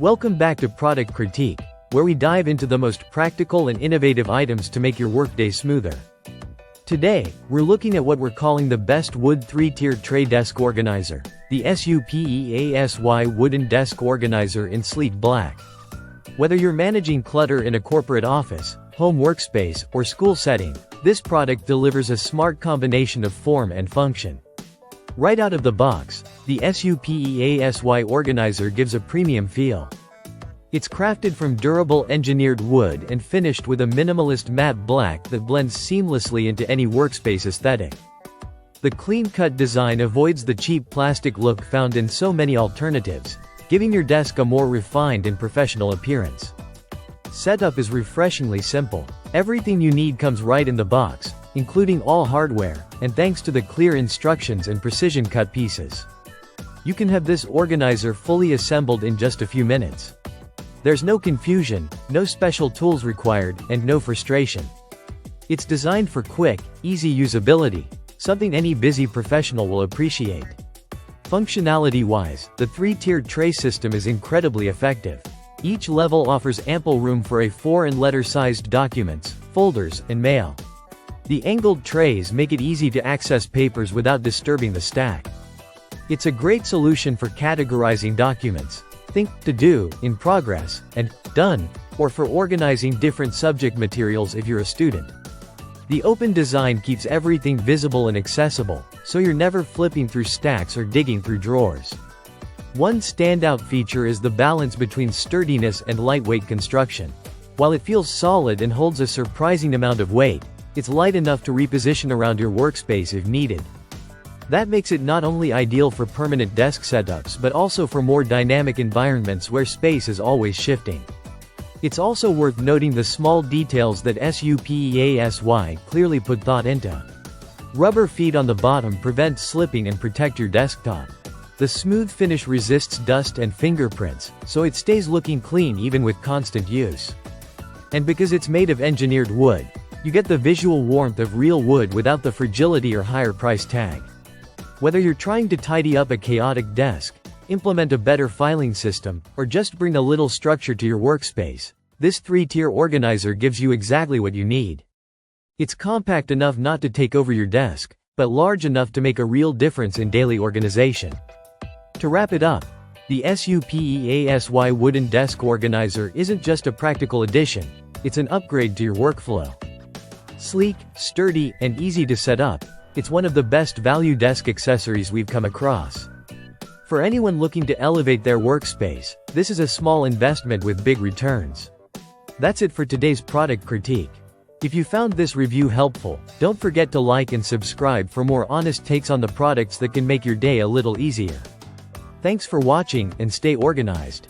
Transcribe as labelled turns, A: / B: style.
A: Welcome back to Product Critique, where we dive into the most practical and innovative items to make your workday smoother. Today, we're looking at what we're calling the best wood 3-tiered tray desk organizer, the SUPEASY wooden desk organizer in sleek black. Whether you're managing clutter in a corporate office, home workspace, or school setting, this product delivers a smart combination of form and function. Right out of the box, the SUPEASY organizer gives a premium feel. It's crafted from durable engineered wood and finished with a minimalist matte black that blends seamlessly into any workspace aesthetic. The clean-cut design avoids the cheap plastic look found in so many alternatives, giving your desk a more refined and professional appearance. Setup is refreshingly simple. Everything you need comes right in the box, including all hardware, and thanks to the clear instructions and precision-cut pieces. You can have this organizer fully assembled in just a few minutes. There's no confusion, no special tools required, and no frustration. It's designed for quick, easy usability, something any busy professional will appreciate. Functionality-wise, the 3-tiered tray system is incredibly effective. Each level offers ample room for a 4 and letter-sized documents, folders, and mail. The angled trays make it easy to access papers without disturbing the stack. It's a great solution for categorizing documents. Think to do, in progress, and done, or for organizing different subject materials if you're a student. The open design keeps everything visible and accessible, so you're never flipping through stacks or digging through drawers. One standout feature is the balance between sturdiness and lightweight construction. While it feels solid and holds a surprising amount of weight, it's light enough to reposition around your workspace if needed. That makes it not only ideal for permanent desk setups but also for more dynamic environments where space is always shifting. It's also worth noting the small details that SUPEASY clearly put thought into. Rubber feet on the bottom prevent slipping and protect your desktop. The smooth finish resists dust and fingerprints, so it stays looking clean even with constant use. And because it's made of engineered wood, you get the visual warmth of real wood without the fragility or higher price tag. Whether you're trying to tidy up a chaotic desk, implement a better filing system, or just bring a little structure to your workspace, this 3-tier organizer gives you exactly what you need. It's compact enough not to take over your desk, but large enough to make a real difference in daily organization. To wrap it up, the SUPEASY wooden desk organizer isn't just a practical addition, it's an upgrade to your workflow. Sleek, sturdy, and easy to set up, it's one of the best value desk accessories we've come across. For anyone looking to elevate their workspace, this is a small investment with big returns. That's it for today's product critique. If you found this review helpful, don't forget to like and subscribe for more honest takes on the products that can make your day a little easier. Thanks for watching, and stay organized.